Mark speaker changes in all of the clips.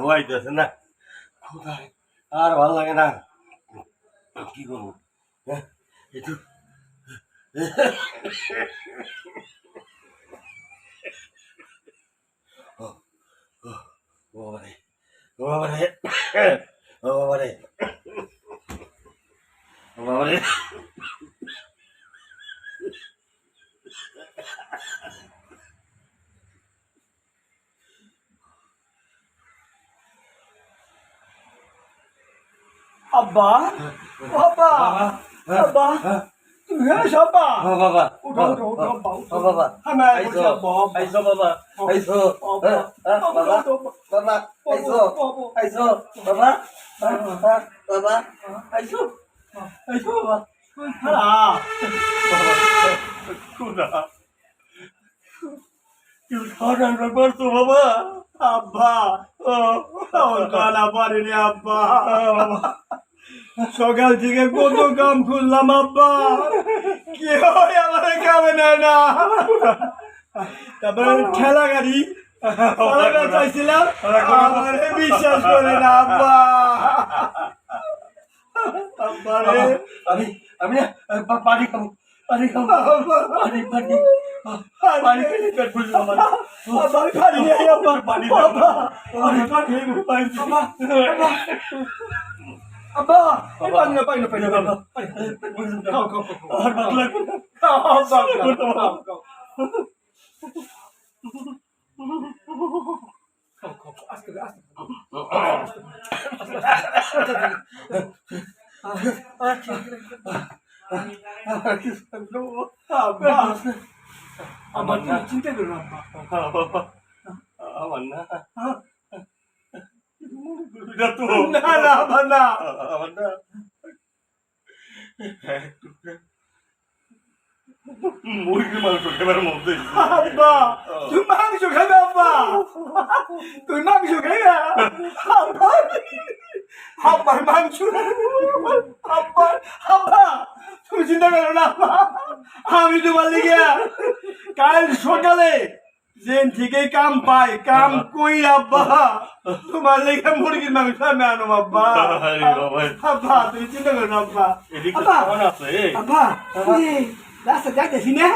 Speaker 1: হইতেছে না, আর ভালো লাগে না। কি করবো? একটু বাবারে, বাবারে, বাবারে, বাবারে।
Speaker 2: আব্বা আব্বা আব্বা তুমি এসো আব্বা
Speaker 1: বাবা,
Speaker 2: উঠো উঠো উঠো আব্বা উঠো
Speaker 1: বাবা,
Speaker 2: আমার
Speaker 1: আইসো,
Speaker 2: আব্বা
Speaker 1: আইসো বাবা, আইসো, বাবা, বাবা, আইসো, আইসো, বাবা, বাবা, আইসো, আইসো বাবা। খুদা, তুই খাওয়া দাওয়া করছো বাবা?
Speaker 2: আব্বা কানা পারিনি আব্বা সকাল থেকে কত কাম করলাম আব্বা কেউ আমার খাবে না তারপরে ঠেলা গাড়ি চাইছিলাম আমার বিশ্বাস করে না আব্বা আব্বা রে
Speaker 1: আমি আমি না পানি খাবো, পানি খাবো, পানি পানি পানি খেলে পেট ফুলবে আমার।
Speaker 2: আব্বা পানি নেই আব্বা
Speaker 1: পানি
Speaker 2: আব্বা
Speaker 1: পানি পানি পানি
Speaker 2: আব্বা পানি না পানি না পানি না খাও খাও
Speaker 1: আর ভালো লাগবে না।
Speaker 2: আমার চিন্তা করো আব্বা
Speaker 1: আমার না,
Speaker 2: না না আব্বা না
Speaker 1: আমার না, মুরগির মাংস খেবার মধ্যে
Speaker 2: আব্বা তুমি মাংস খাবে আব্বা তুমি মাংস খাবে আব্বা আব্বার মাংস আব্বা আব্বা তুমি চিন্তা করো না আব্বা আমি তোমার লিগে কাল সকালে যেন থেকে কাম পাই কাম কই আব্বা তোমার লিগে মুরগির মাংস আমি আনো আব্বা আব্বা তুমি চিন্তা করো না আব্বা আব্বা আব্বা রাস্তা যাইতেছি না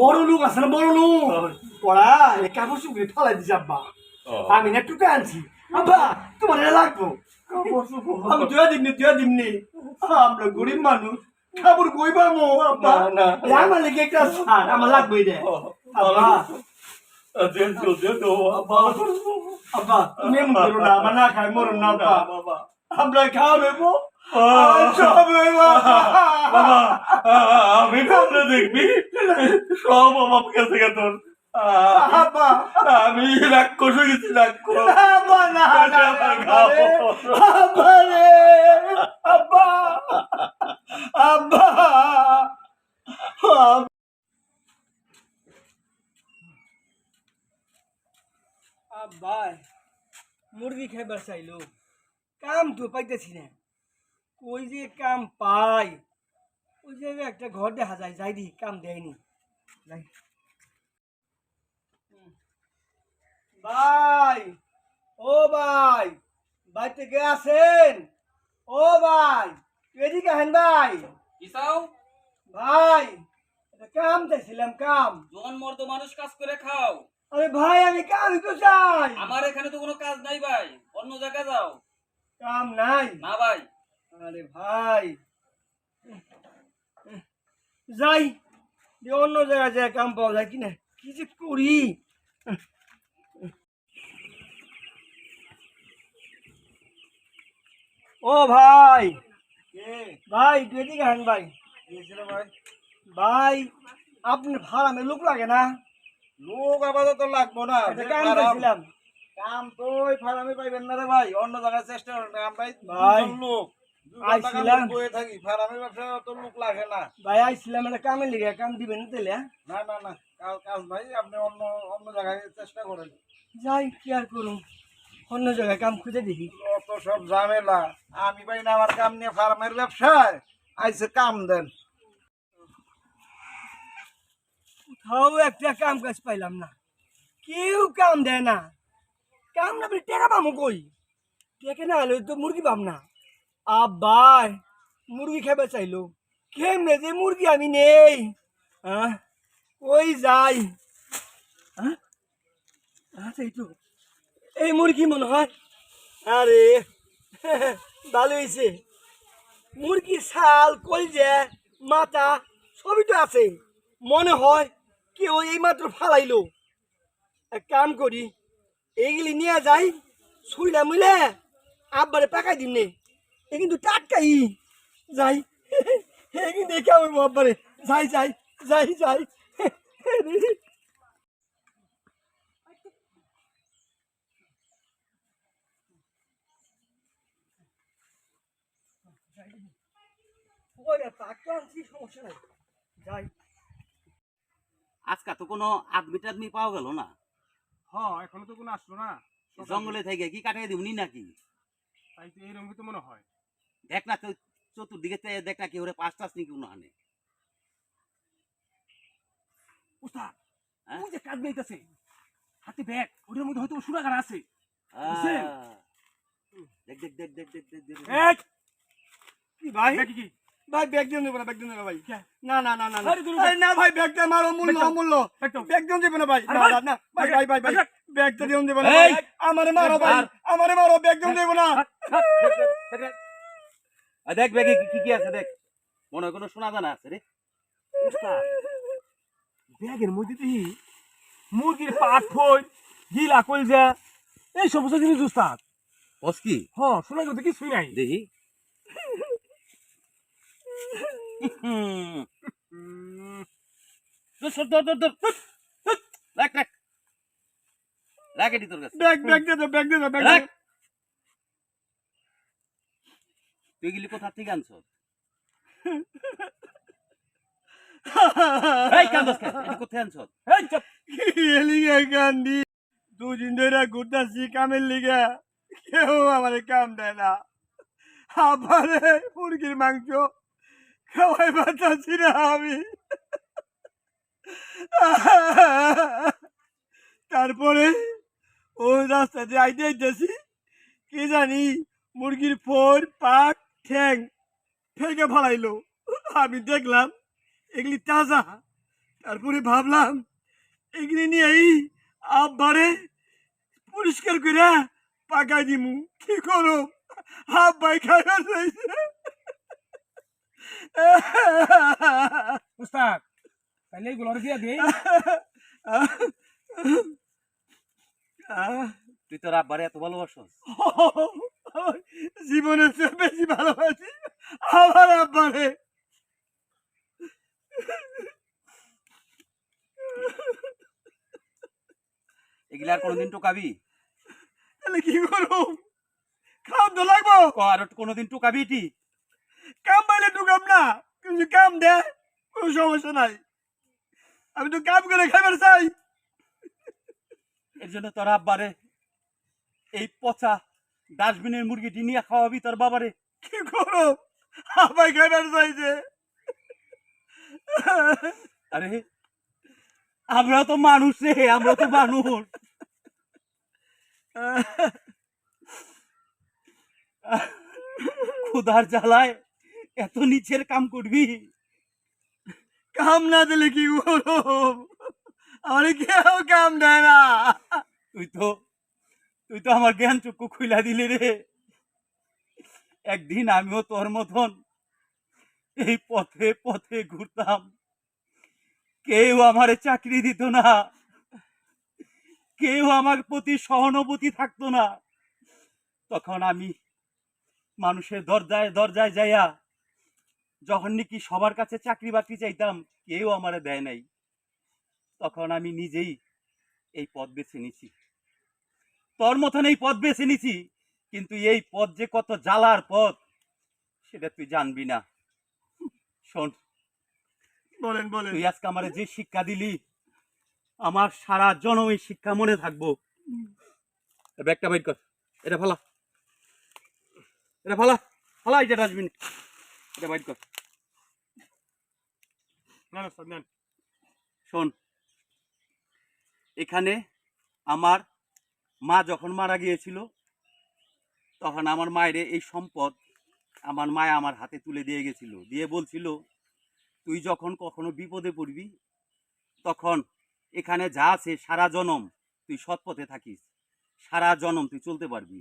Speaker 2: বড় লোক আছে না বড় লোক পড়া এই কাপড় শুকিয়ে ফালাই দিছি আব্বা আমি না টুকে আনছি আব্বা তোমার লাগবো আমি তুই দিমনি আমরা গরিব মানুষ কাপড় কই পাবো আব্বা আমার লেগে একটা সার আমার লাগবে রে আব্বা আব্বা তুমি এমন করো না আমার না খাই মরুন না আব্বা আমরা খাওয়া দেবো
Speaker 1: আমি ভাবলে দেখবি সব আমার কাছে তোর আমি রাক্ষস হয়ে গেছি রাক্ষস
Speaker 2: ভাই মুরগি খাইবার চাইলো কাম তো পাইতেছি না ওই যে কাম পাই ওই জায়গায় একটা ঘর দেখা যায় যাই দি কাম দেয়নি যাই ভাই ও ভাই ভাই থেকে আছেন ও ভাই এদিকে আহেন ভাই
Speaker 3: কিসাও
Speaker 2: ভাই কাম চাইছিলাম কাম
Speaker 3: জন মর্দ মানুষ কাজ করে খাও।
Speaker 2: আরে ভাই আমি কাম তো চাই
Speaker 3: আমার এখানে তো কোনো কাজ নাই ভাই, অন্য জায়গায় যাও।
Speaker 2: কাম নাই
Speaker 3: না ভাই।
Speaker 2: আরে ভাই যাই অন্য জায়গায় যায় কাম পাওয়া যায় কিনা কি যে করি ও ভাই ভাই তুই এদিকে আহেন ভাই ভাই আপনি ফার্মে লোক লাগে না
Speaker 1: লোক আপাতত লাগবো না
Speaker 2: কাম চাইছিলাম
Speaker 1: কাম তো ওই ফার্মে পাইবেন না রে ভাই, অন্য জায়গায় চেষ্টা করেন। আমরা
Speaker 2: ভাই
Speaker 1: লোক
Speaker 2: আইছিলাম
Speaker 4: বয়ে থাকি ফার্মের ব্যবসা অত লোক লাগে না।
Speaker 2: ভাই আইছিলাম একটা কামে লিগে কাম দিবেন না তাহলে
Speaker 4: না না না, কাজ ভাই আপনি অন্য অন্য জায়গায় চেষ্টা করেন।
Speaker 2: যাই কি আর করুম অন্য জায়গায় কাম খুঁজে দেখি
Speaker 4: অত সব ঝামেলা আমি পাই না আমার কাম নিয়ে ফার্মের ব্যবসায় আইসে কাম দেন।
Speaker 2: কোথাও একটা কাম কাজ পাইলাম না কেউ কাম দেয় না কাম না পেলে টেকা পামো কই টেকে না হলে তো মুরগি পাম না আব্বাই মুরগি খেতে চাইলো কেমনে যে মুরগি আমি নেই হ্যাঁ ওই যাই হ্যাঁ আচ্ছা এই তো এই মুরগি মনে হয় আরে ভালো হয়েছে মুরগি ছাল কলজে মাথা সবই তো আছে মনে হয় কেউ এই মাত্র ফালাইলো এক কাম করি এইগুলি নিয়ে যাই শুইলা মুইলে আব্বারে পাকাই দিন নে এ কিন্তু টাটকাই যাই কিন্তু দেখে আমি আব্বারে যাই যাই যাই যাই সমস্যা নাই যাই
Speaker 3: আজকা তো কোনো আদমি টাদমি পাওয়া গেল না।
Speaker 5: হ্যাঁ এখনো তো কোনো আসলো না
Speaker 3: জঙ্গলে থেকে কি কাটাই দিবনি নাকি?
Speaker 5: তাই তো এইরকম তো মনে হয়।
Speaker 3: দেখ না তো চতুর্দিকে দেখ না কি ওরে পাঁচ টাচ নাকি কোনো আনে।
Speaker 5: উস্তাদ
Speaker 3: হ্যাঁ?
Speaker 5: ওই যে কাজ গাইতেছে হাতে ব্যাগ ওটার মধ্যে হয়তো সুরাগার আছে। বুঝছেন?
Speaker 3: দেখ দেখ দেখ দেখ দেখ দেখ দেখ
Speaker 5: এই
Speaker 2: কি ভাই
Speaker 5: ব্যাগ কি
Speaker 2: ভাই ব্যাগ দিন দেবো না ব্যাগ দিন দেবো ভাই না না না না না
Speaker 5: আরে দূর
Speaker 2: আরে না ভাই ব্যাগটা আমার অমূল্য
Speaker 5: ব্যাগটা-
Speaker 2: অমূল্য
Speaker 5: ব্যাগটা-
Speaker 2: ব্যাগ দিন দেবো না ভাই
Speaker 5: আরে
Speaker 2: না
Speaker 5: ভাই,
Speaker 2: না, না ভাই ভাই ভাই ভাই
Speaker 5: ব্যাগ-
Speaker 2: ব্যাগটা দিন দেবো না
Speaker 3: এই!
Speaker 2: ভাই আমারে মারো ভাই আমারে মারো ব্যাগ দিন দেবো না
Speaker 3: দেখ ব্যাগে কি কি আছে দেখ। মনে হয় কোনো শোনা জানা আছে রে।
Speaker 5: উস্তাদ ব্যাগের মধ্যে তো মুরগির পাট ফই গিলা কলজা এই সমস্ত জিনিস উস্তাদ।
Speaker 3: বস কি
Speaker 5: হ্যাঁ শোনা কিন্তু কিছুই নাই।
Speaker 3: দেখি ধর ধর ধর ধর রাখ রাখ রাখ এটি তোর কাছে
Speaker 2: ব্যাগ ব্যাগ দে দাও ব্যাগ দে দাও ব্যাগ
Speaker 3: রাখ। তুই গেলি কোথা থেকে আনছ? এই কান্দস কেন? এটি কোথায় আনছ?
Speaker 5: এই চুপ।
Speaker 2: এলিগে কান্দি দুদিন ধরে ঘুরতেছি কামের লিগে কেউ আমার কাম দেয় না আমারে মুরগির মাংস খাওয়াই পারতাছি না আমি তারপরে ওই রাস্তা দিয়ে আইতে আইতেছি কি জানি মুরগির ফোর পাক ঠ্যাং ফেঁকে ফেলাইলো আমি দেখলাম এগুলি তাজা তারপরে ভাবলাম এগুলি নিয়েই আব্বারে পরিষ্কার করে পাকাই দিমু কি করো আব্বাই খাইবার চাইছে
Speaker 5: উস্তাদ তাহলে এইগুলো দিয়ে দে।
Speaker 3: তুই তোর আব্বারে এত ভালোবাসস?
Speaker 2: জীবনের চেয়ে বেশি ভালোবাসি আমার আব্বারে
Speaker 3: এগুলা আর কোনোদিন টোকাবি?
Speaker 2: তাহলে কি করবো খাওয়া তো লাগবো
Speaker 3: আর কোনোদিন টোকাবি এটি?
Speaker 2: কাম পাইলে ঢুকাম না কিন্তু কাম দেয় কোনো সমস্যা নাই আমি তো কাম করে খাবার চাই
Speaker 3: এর জন্য তোর আব্বারে এই পচা ডাস্টবিনের মুরগিটি নিয়ে খাওয়াবি তোর বাবারে?
Speaker 2: কি করো আব্বাই খাবার চাইছে
Speaker 3: আরে আমরা তো মানুষ রে, আমরা তো মানুষ। ক্ষুধার জ্বালায় এত নিচের কাম করবি?
Speaker 2: কাম না দিলে কি করো আমার কেউ কাম দেয় না
Speaker 3: তুই তো আমার জ্ঞান চক্ষু খুইলা দিলি রে। একদিন আমিও তোর মতন এই পথে পথে ঘুরতাম, কেউ আমারে চাকরি দিত না, কেউ আমার প্রতি সহানুভূতি থাকতো না। তখন আমি মানুষের দরজায় দরজায় যাইয়া যখন নাকি সবার কাছে চাকরি বাকরি চাইতাম, কেউ আমারে দেয় নাই। তখন আমি নিজেই এই পথ বেছে নিছি, তোর মতন এই পথ বেছে নিছি। কিন্তু এই পথ যে কত জ্বালার পথ সেটা তুই জানবি না। শোন,
Speaker 2: বলেন বলেন।
Speaker 3: তুই আজকে আমারে যে শিক্ষা দিলি, আমার সারা জনম এই শিক্ষা মনে থাকবো। ব্যাগটা বাইর কর, এটা ফালা, এটা ফালা, ফালা, এটা ডাস্টবিন, এটা বাইর কর।
Speaker 5: না না স্যার নেন।
Speaker 3: শোন, এখানে আমার মা যখন মারা গিয়েছিল, তখন আমার মায়ের এই সম্পদ আমার মায়া আমার হাতে তুলে দিয়ে গেছিল, দিয়ে বলছিল তুই যখন কখনো বিপদে পড়বি, তখন এখানে যা আছে সারা জনম তুই সৎ পথে থাকিস, সারা জনম তুই চলতে পারবি।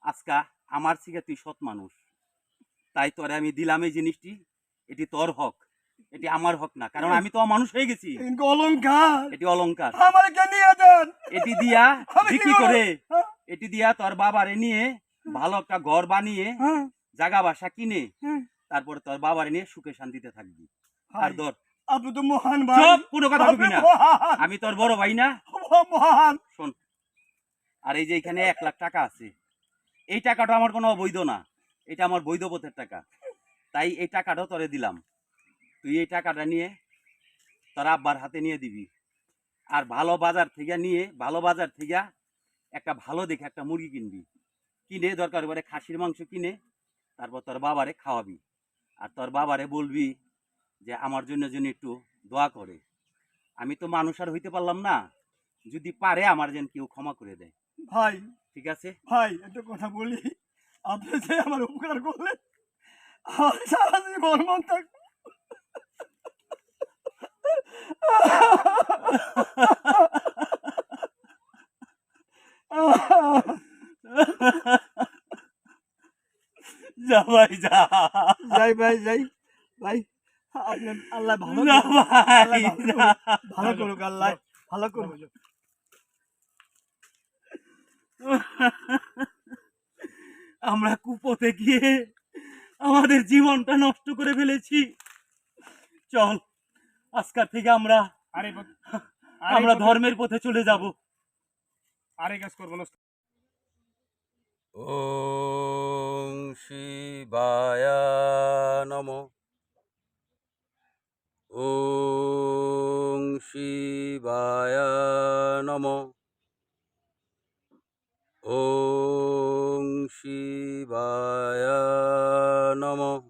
Speaker 3: আজকা আমার থেকে তুই সৎ মানুষ, তাই তোরে আমি দিলাম এই জিনিসটি। এটি তোর হক, এটি আমার হক না, কারণ আমি তো মানুষ হয়ে গেছি।
Speaker 2: কিন্তু অলংকার
Speaker 3: এটি অলংকার।
Speaker 2: আমার কে নিয়ে দেন।
Speaker 3: এটি দিয়া
Speaker 2: আমি কি
Speaker 3: বিক্রি
Speaker 2: করব?
Speaker 3: করে,
Speaker 2: হ্যাঁ?
Speaker 3: এটি দিয়া তোর বাবারে নিয়ে ভালো একটা ঘর বানিয়ে
Speaker 2: হ্যাঁ,
Speaker 3: জায়গা বাসা কিনে
Speaker 2: হ্যাঁ।
Speaker 3: তারপরে তোর বাবারে নিয়ে সুখে শান্তিতে থাকবি। আর
Speaker 2: ভাই,
Speaker 3: ধর,
Speaker 2: আপনি তো মহান ভাই।
Speaker 3: চুপ, কোনো কথা
Speaker 2: আপনি
Speaker 3: বলবি না,
Speaker 2: মহান,
Speaker 3: আমি তোর বড় ভাই না?
Speaker 2: মহান।
Speaker 3: শোন, আর এই যে এখানে 1 লাখ টাকা আছে, এই টাকাটা আমার কোনো অবৈধ না, এটা আমার বৈধ পথের টাকা, তাই এই টাকাটাও তোরে দিলাম। তুই এই টাকাটা নিয়ে তোর আব্বার হাতে নিয়ে দিবি, আর ভালো বাজার থেকে একটা ভালো দেখে একটা মুরগি কিনবি, কিনে দরকার পড়ে খাসির মাংস কিনে তারপর তোর বাবারে খাওয়াবি। আর তোর বাবারে বলবি যে আমার জন্য যেন একটু দোয়া করে। আমি তো মানুষ আর হইতে পারলাম না, যদি পারে আমার যেন কেউ ক্ষমা করে দেয়।
Speaker 2: ভাই
Speaker 3: ঠিক আছে?
Speaker 2: ভাই একটা কথা বলি, আপনি যে আমার উপকার করলেন, আমার সারা জীবন মন থাকবে।
Speaker 3: যা ভাই যা,
Speaker 2: যাই ভাই যাই ভাই, আপনি আল্লাহ ভালো
Speaker 3: যা
Speaker 2: করুক,
Speaker 3: ভাই,
Speaker 2: আল্লাহ
Speaker 3: যা।
Speaker 2: ভালো করুক, আল্লাহ ভালো করুক।
Speaker 3: আমরা কুপথে গিয়ে আমাদের জীবনটা নষ্ট করে ফেলেছি। চল, আজকাল থেকে আমরা
Speaker 5: আরে
Speaker 3: ধর্মের পথে চলে যাব।
Speaker 5: আরে কাজ করবো না।
Speaker 3: ওং শিবায় নমঃ। ওং শিবায় নমঃ। ওং শিবায় নমঃ।